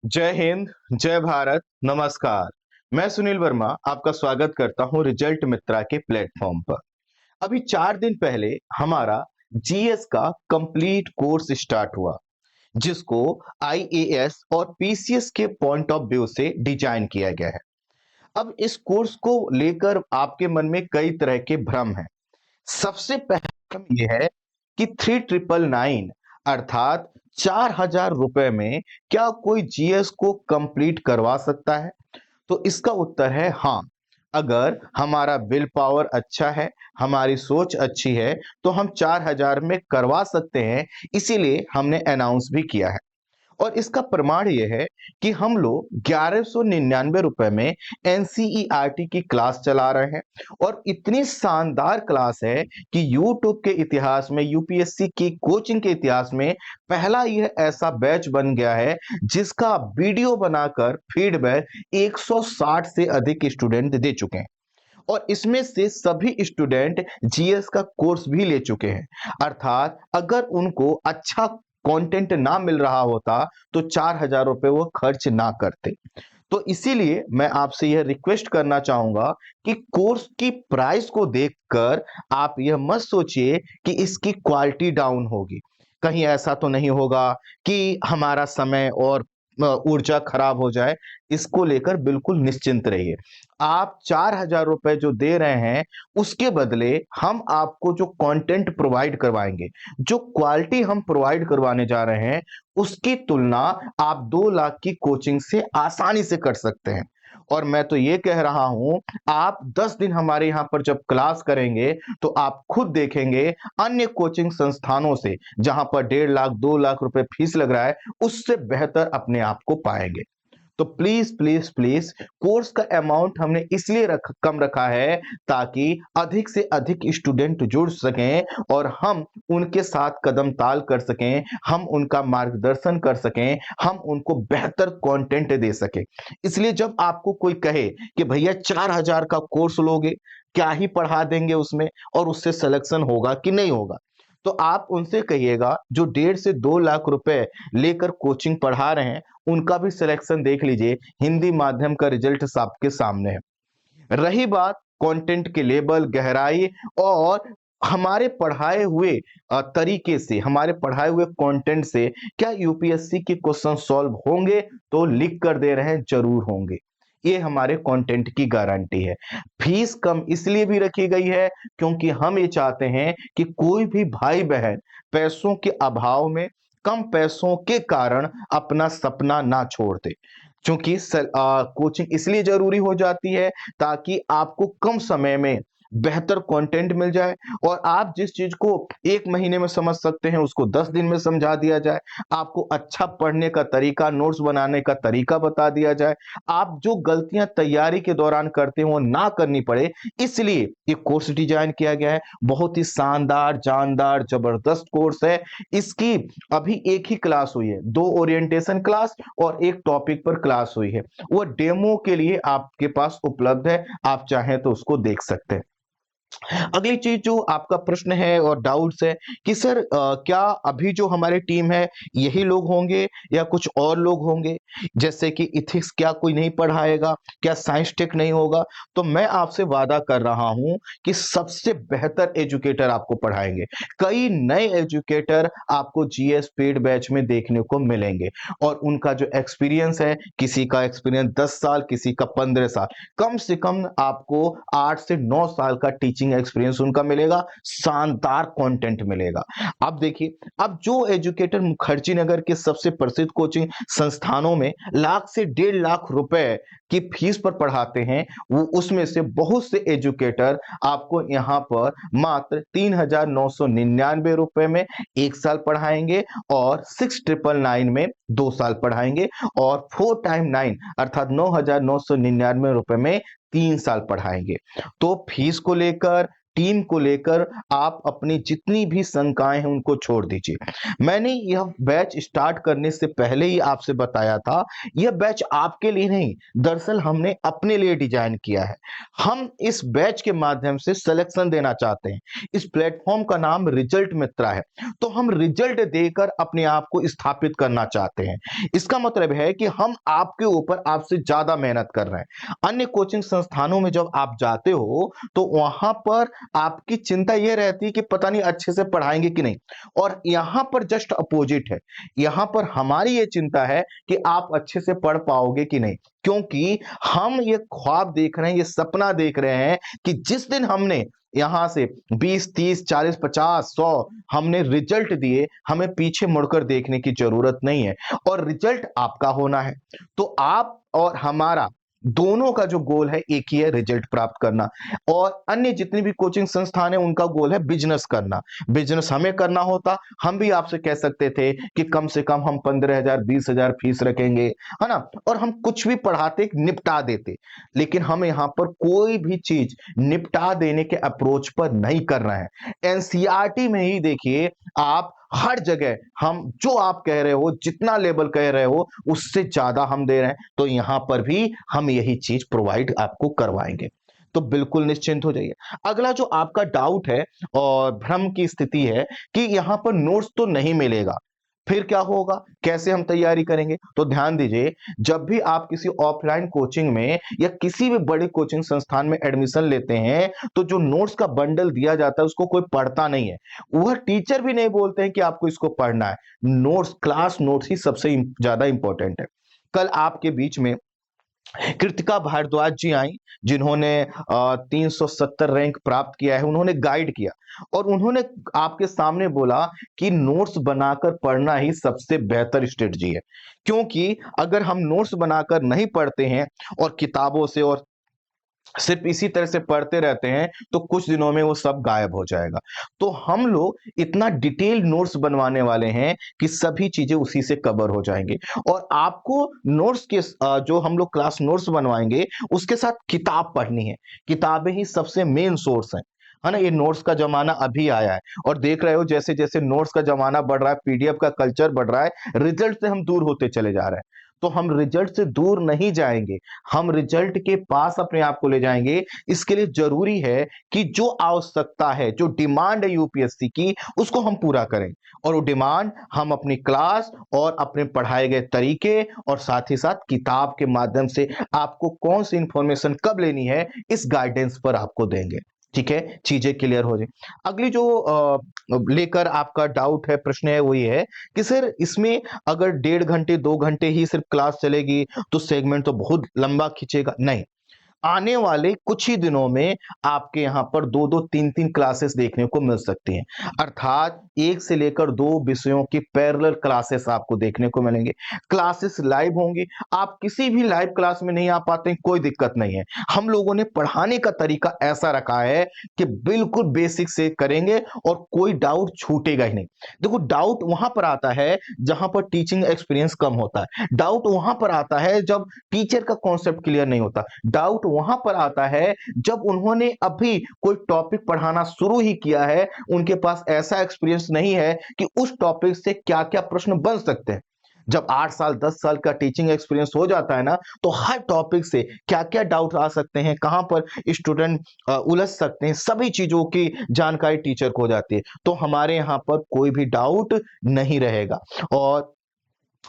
जय हिंद, जय भारत, नमस्कार। मैं सुनील वर्मा आपका स्वागत करता हूं रिजल्ट मित्रा के प्लेटफॉर्म पर। अभी 4 दिन पहले हमारा जीएस का कंप्लीट कोर्स स्टार्ट हुआ, जिसको आईएएस और पीसीएस के पॉइंट ऑफ व्यू से डिजाइन किया गया है। अब इस कोर्स को लेकर आपके मन में कई तरह के भ्रम हैं। सबसे पहला भ्रम यह है कि 3999 अर्थात 4,000 रुपए में क्या कोई जीएस को कंप्लीट करवा सकता है? तो इसका उत्तर है हाँ। अगर हमारा विल पावर अच्छा है, हमारी सोच अच्छी है, तो हम 4,000 में करवा सकते हैं। इसीलिए हमने अनाउंस भी किया है। और इसका प्रमाण यह है कि हम लोग 1199 रुपए में एनसीईआरटी की क्लास चला रहे हैं। और इतनी शानदार क्लास है कि यूट्यूब के इतिहास में, यूपीएससी की कोचिंग के इतिहास में पहला यह ऐसा बैच बन गया है जिसका वीडियो बनाकर फीडबैक 160 से अधिक स्टूडेंट दे चुके हैं। और इसमें से सभी स्टूडेंट जीएस का कोर्स भी ले चुके हैं। अर्थात अगर उनको अच्छा कंटेंट ना मिल रहा होता तो 4,000 रुपए वो खर्च ना करते। तो इसीलिए मैं आपसे यह रिक्वेस्ट करना चाहूंगा कि कोर्स की प्राइस को देखकर आप यह मत सोचिए कि इसकी क्वालिटी डाउन होगी। कहीं ऐसा तो नहीं होगा कि हमारा समय और ऊर्जा खराब हो जाए। इसको लेकर बिल्कुल निश्चिंत रहिए। आप 4,000 रुपए जो दे रहे हैं, उसके बदले हम आपको जो कंटेंट प्रोवाइड करवाएंगे, जो क्वालिटी हम प्रोवाइड करवाने जा रहे हैं, उसकी तुलना आप 2 लाख की कोचिंग से आसानी से कर सकते हैं। और मैं तो ये कह रहा हूं, आप 10 दिन हमारे यहां पर जब क्लास करेंगे तो आप खुद देखेंगे अन्य कोचिंग संस्थानों से जहां पर 1.5 लाख 2 लाख रुपए फीस लग रहा है, उससे बेहतर अपने आप को पाएंगे। तो प्लीज प्लीज प्लीज, कोर्स का अमाउंट हमने इसलिए कम रखा है ताकि अधिक से अधिक स्टूडेंट जुड़ सकें और हम उनके साथ कदम ताल कर सकें, हम उनका मार्गदर्शन कर सकें, हम उनको बेहतर कंटेंट दे सकें। इसलिए जब आपको कोई कहे कि भैया 4,000 का कोर्स लोगे, क्या ही पढ़ा देंगे उसमें और उससे सिलेक्शन होगा कि नहीं होगा, तो आप उनसे कहिएगा जो 1.5 से 2 लाख रुपए लेकर कोचिंग पढ़ा रहे हैं, उनका भी सिलेक्शन देख लीजिए। हिंदी माध्यम का रिजल्ट आपके सामने है। रही बात कंटेंट के लेवल, गहराई और हमारे पढ़ाए हुए तरीके से, हमारे पढ़ाए हुए कंटेंट से क्या यूपीएससी के क्वेश्चन सॉल्व होंगे, तो लिख कर दे रहे हैं, जरूर होंगे। ये हमारे कंटेंट की गारंटी है। फीस कम इसलिए भी रखी गई है क्योंकि हम ये चाहते हैं कि कोई भी भाई बहन पैसों के अभाव में, कम पैसों के कारण अपना सपना ना छोड़ दे। क्योंकि कोचिंग इसलिए जरूरी हो जाती है ताकि आपको कम समय में बेहतर कंटेंट मिल जाए और आप जिस चीज को 1 महीने में समझ सकते हैं उसको 10 दिन में समझा दिया जाए। आपको अच्छा पढ़ने का तरीका, नोट्स बनाने का तरीका बता दिया जाए। आप जो गलतियां तैयारी के दौरान करते हो वो ना करनी पड़े, इसलिए ये कोर्स डिजाइन किया गया है। बहुत ही शानदार, जानदार, जबरदस्त कोर्स है। इसकी अभी एक ही क्लास हुई है, 2 ओरिएंटेशन क्लास और एक टॉपिक पर क्लास हुई है। वो डेमो के लिए आपके पास उपलब्ध है, आप चाहें तो उसको देख सकते हैं। अगली चीज जो आपका प्रश्न है और डाउट्स है कि सर क्या अभी जो हमारी टीम है यही लोग होंगे या कुछ और लोग होंगे, जैसे कि इथिक्स क्या कोई नहीं पढ़ाएगा, क्या साइंस टेक नहीं होगा? तो मैं आपसे वादा कर रहा हूं कि सबसे बेहतर एजुकेटर आपको पढ़ाएंगे। कई नए एजुकेटर आपको जीएस पेड बैच में देखने को मिलेंगे और उनका जो एक्सपीरियंस है, किसी का एक्सपीरियंस 10 साल, किसी का 15 साल, कम से कम आपको 8 से 9 साल का टीचिंग एक्सपीरियंस उनका मिलेगा। शानदार कंटेंट मिलेगा। अब देखिए, अब जो एजुकेटर मुखर्जी नगर के सबसे प्रसिद्ध कोचिंग संस्थानों में लाख से 1.5 लाख रुपए की फीस पर पढ़ाते हैं, वो उसमें से बहुत से एजुकेटर आपको यहाँ पर मात्र 3,999 रुपए में 1 साल पढ़ाएंगे और 6,999 में 2 साल पढ़ाएंगे और 4 टाइम 9 अर्थात 9,999 रुपए में 3 साल पढ़ाएंगे। तो फीस को लेकर, टीम को लेकर आप अपनी जितनी भी शंकाएं हैं उनको छोड़ दीजिए। मैंने यह बैच स्टार्ट करने से पहले ही आपसे बताया था, यह बैच आपके लिए नहीं, दरअसल हमने अपने लिए डिजाइन किया है। हम इस बैच के माध्यम से सिलेक्शन देना चाहते हैं। इस प्लेटफॉर्म का नाम रिजल्ट मित्रा है, तो हम रिजल्ट देकर अपने आप को स्थापित करना चाहते हैं। इसका मतलब है कि हम आपके ऊपर आपसे ज्यादा मेहनत कर रहे हैं। अन्य कोचिंग संस्थानों में जब आप जाते हो तो वहां पर आपकी चिंता यह रहती है कि पता नहीं अच्छे से पढ़ाएंगे कि नहीं, और यहां पर जस्ट अपोजिट है। यहां पर हमारी ये चिंता है कि आप अच्छे से पढ़ पाओगे कि नहीं, क्योंकि हम ये ख्वाब देख रहे हैं, ये सपना देख रहे हैं कि जिस दिन हमने यहां से 20, 30, 40, 50, 100 हमने रिजल्ट दिए, हमें पीछे मुड़कर देखने की जरूरत नहीं है, और रिजल्ट आपका होना है। तो आप और हमारा दोनों का जो गोल है एक ही है, रिजल्ट प्राप्त करना। और अन्य जितनी भी कोचिंग संस्थान है उनका गोल है बिजनेस करना। बिजनेस हमें करना होता, हम भी आपसे कह सकते थे कि कम से कम हम 15,000 20,000 फीस रखेंगे, है ना, और हम कुछ भी पढ़ाते निपटा देते। लेकिन हम यहाँ पर कोई भी चीज निपटा देने के अप्रोच पर नहीं कर रहे हैं। एनसीईआरटी में ही देखिए आप, हर जगह हम जो आप कह रहे हो, जितना लेवल कह रहे हो उससे ज्यादा हम दे रहे हैं, तो यहां पर भी हम यही चीज प्रोवाइड आपको करवाएंगे। तो बिल्कुल निश्चिंत हो जाइए। अगला जो आपका डाउट है और भ्रम की स्थिति है कि यहां पर नोट्स तो नहीं मिलेगा, फिर क्या होगा, कैसे हम तैयारी करेंगे? तो ध्यान दीजिए, जब भी आप किसी ऑफलाइन कोचिंग में या किसी भी बड़े कोचिंग संस्थान में एडमिशन लेते हैं, तो जो नोट्स का बंडल दिया जाता है उसको कोई पढ़ता नहीं है। वह टीचर भी नहीं बोलते हैं कि आपको इसको पढ़ना है। नोट्स, क्लास नोट्स ही सबसे ज्यादा इंपॉर्टेंट है। कल आपके बीच में कृतिका भारद्वाज जी आई, जिन्होंने 370 रैंक प्राप्त किया है। उन्होंने गाइड किया और उन्होंने आपके सामने बोला कि नोट्स बनाकर पढ़ना ही सबसे बेहतर स्ट्रेटजी है, क्योंकि अगर हम नोट्स बनाकर नहीं पढ़ते हैं और किताबों से और सिर्फ इसी तरह से पढ़ते रहते हैं, तो कुछ दिनों में वो सब गायब हो जाएगा। तो हम लोग इतना डिटेल नोट्स बनवाने वाले हैं कि सभी चीजें उसी से कवर हो जाएंगे। और आपको नोट्स के जो हम लोग क्लास नोट्स बनवाएंगे उसके साथ किताब पढ़नी है। किताबें ही सबसे मेन सोर्स है ना। ये नोट्स का जमाना अभी आया है, और देख रहे हो जैसे जैसे नोट्स का जमाना बढ़ रहा है, पीडीएफ का कल्चर बढ़ रहा है, रिजल्ट से हम दूर होते चले जा रहे हैं। तो हम रिजल्ट से दूर नहीं जाएंगे, हम रिजल्ट के पास अपने आप को ले जाएंगे। इसके लिए जरूरी है कि जो आवश्यकता है, जो डिमांड है यूपीएससी की, उसको हम पूरा करें। और वो डिमांड हम अपनी क्लास और अपने पढ़ाए गए तरीके और साथ ही साथ किताब के माध्यम से आपको कौन सी इंफॉर्मेशन कब लेनी है, इस गाइडेंस पर आपको देंगे। ठीक है, चीजें क्लियर हो जाए। अगली जो लेकर आपका डाउट है, प्रश्न है, वो ये है कि सर इसमें अगर 1.5 घंटे 2 घंटे ही सिर्फ क्लास चलेगी तो सेगमेंट तो बहुत लंबा खींचेगा। नहीं, आने वाले कुछ ही दिनों में आपके यहां पर 2-2 3-3 क्लासेस देखने को मिल सकती हैं। अर्थात 1 से लेकर 2 विषयों की पैरेलल क्लासेस आपको देखने को मिलेंगे। क्लासेस लाइव होंगी। आप किसी भी लाइव क्लास में नहीं आ पाते, कोई दिक्कत नहीं है। हम लोगों ने पढ़ाने का तरीका ऐसा रखा है कि बिल्कुल बेसिक से करेंगे और कोई डाउट छूटेगा ही नहीं। देखो, डाउट वहां पर आता है जहां पर टीचिंग एक्सपीरियंस कम होता है। डाउट वहां पर आता है जब टीचर का कॉन्सेप्ट क्लियर नहीं होता। डाउट वहां पर आता है जब उन्होंने अभी कोई टॉपिक पढ़ाना शुरू ही किया है, उनके पास ऐसा एक्सपीरियंस नहीं है कि उस टॉपिक से क्या क्या प्रश्न बन सकते हैं। जब 8 साल 10 साल का टीचिंग एक्सपीरियंस हो जाता है ना, तो हर टॉपिक से क्या क्या डाउट आ सकते हैं, कहां पर स्टूडेंट उलझ सकते हैं, सभी चीजों की जानकारी टीचर को हो जाती है। तो हमारे यहां पर कोई भी डाउट नहीं रहेगा। और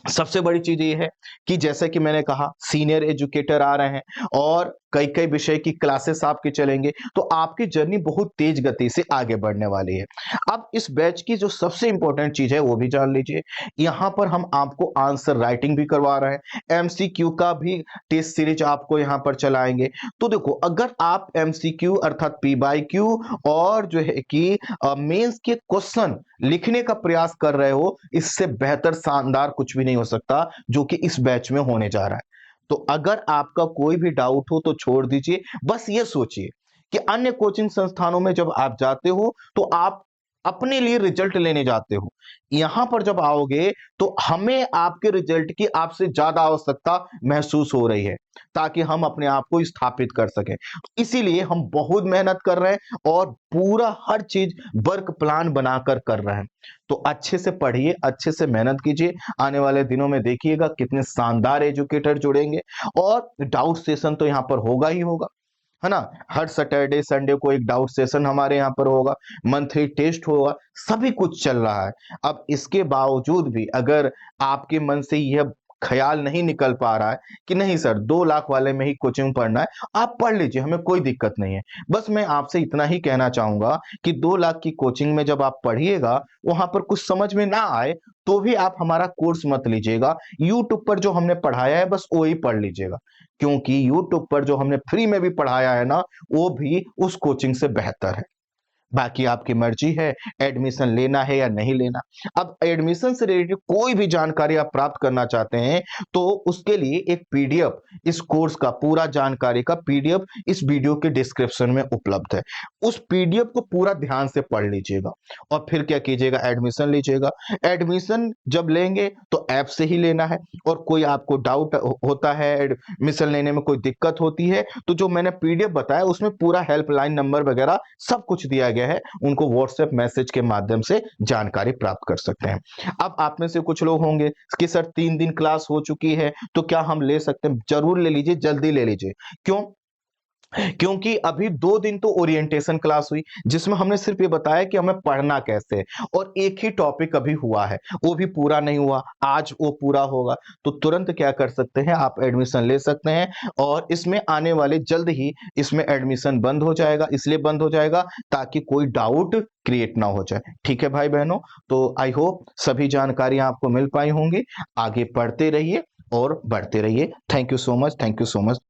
सबसे बड़ी चीज ये है कि जैसे कि मैंने कहा, सीनियर एजुकेटर आ रहे हैं और कई कई विषय की क्लासेस आपकी चलेंगे, तो आपकी जर्नी बहुत तेज गति से आगे बढ़ने वाली है। अब इस बैच की जो सबसे इंपॉर्टेंट चीज है वो भी जान लीजिए। यहां पर हम आपको आंसर राइटिंग भी करवा रहे हैं, एमसीक्यू का भी टेस्ट सीरीज आपको यहां पर चलाएंगे। तो देखो, अगर आप एमसीक्यू अर्थात पी बाई क्यू और जो है कि मेंस के क्वेश्चन लिखने का प्रयास कर रहे हो, इससे बेहतर शानदार कुछ भी नहीं हो सकता जो कि इस बैच में होने जा रहा है। तो अगर आपका कोई भी डाउट हो तो छोड़ दीजिए। बस ये सोचिए कि अन्य कोचिंग संस्थानों में जब आप जाते हो तो आप अपने लिए रिजल्ट लेने जाते हो, यहां पर जब आओगे तो हमें आपके रिजल्ट की आपसे ज्यादा आवश्यकता महसूस हो रही है, ताकि हम अपने आप को स्थापित कर सकें। इसीलिए हम बहुत मेहनत कर रहे हैं और पूरा हर चीज वर्क प्लान बनाकर कर रहे हैं। तो अच्छे से पढ़िए, अच्छे से मेहनत कीजिए। आने वाले दिनों में देखिएगा कितने शानदार एजुकेटर जुड़ेंगे, और डाउट सेशन तो यहाँ पर होगा ही होगा, है ना। हर सैटरडे संडे को एक डाउट सेशन हमारे यहाँ पर होगा, मंथली टेस्ट होगा, सभी कुछ चल रहा है। अब इसके बावजूद भी अगर आपके मन से यह ख्याल नहीं निकल पा रहा है कि नहीं सर 2 लाख वाले में ही कोचिंग पढ़ना है, आप पढ़ लीजिए, हमें कोई दिक्कत नहीं है। बस मैं आपसे इतना ही कहना चाहूंगा कि 2 लाख की कोचिंग में जब आप पढ़िएगा, वहां पर कुछ समझ में ना आए तो भी आप हमारा कोर्स मत लीजिएगा। यूट्यूब पर जो हमने पढ़ाया है बस वो ही पढ़ लीजिएगा, क्योंकि यूट्यूब पर जो हमने फ्री में भी पढ़ाया है ना, वो भी उस कोचिंग से बेहतर है। बाकी आपकी मर्जी है एडमिशन लेना है या नहीं लेना। अब एडमिशन से रिलेटेड कोई भी जानकारी आप प्राप्त करना चाहते हैं तो उसके लिए एक पीडीएफ, इस कोर्स का पूरा जानकारी का पीडीएफ इस वीडियो के डिस्क्रिप्शन में उपलब्ध है। उस पीडीएफ को पूरा ध्यान से पढ़ लीजिएगा और फिर क्या कीजिएगा, एडमिशन लीजिएगा। एडमिशन जब लेंगे तो ऐप से ही लेना है, और कोई आपको डाउट होता है, एडमिशन लेने में कोई दिक्कत होती है, तो जो मैंने पीडीएफ बताया उसमें पूरा हेल्पलाइन नंबर वगैरह सब कुछ दिया गया है, उनको व्हाट्सएप मैसेज के माध्यम से जानकारी प्राप्त कर सकते हैं। अब आप में से कुछ लोग होंगे कि सर 3 दिन क्लास हो चुकी है तो क्या हम ले सकते हैं? जरूर ले लीजिए, जल्दी ले लीजिए। क्यों? क्योंकि अभी 2 दिन तो ओरिएंटेशन क्लास हुई, जिसमें हमने सिर्फ ये बताया कि हमें पढ़ना कैसे है, और एक ही टॉपिक अभी हुआ है, वो भी पूरा नहीं हुआ, आज वो पूरा होगा। तो तुरंत क्या कर सकते हैं, आप एडमिशन ले सकते हैं, और इसमें आने वाले जल्द ही इसमें एडमिशन बंद हो जाएगा। इसलिए बंद हो जाएगा ताकि कोई डाउट क्रिएट ना हो जाए। ठीक है भाई बहनों, तो आई होप सभी जानकारियां आपको मिल पाई होंगी। आगे पढ़ते रहिए और बढ़ते रहिए। Thank you so much, thank you so much.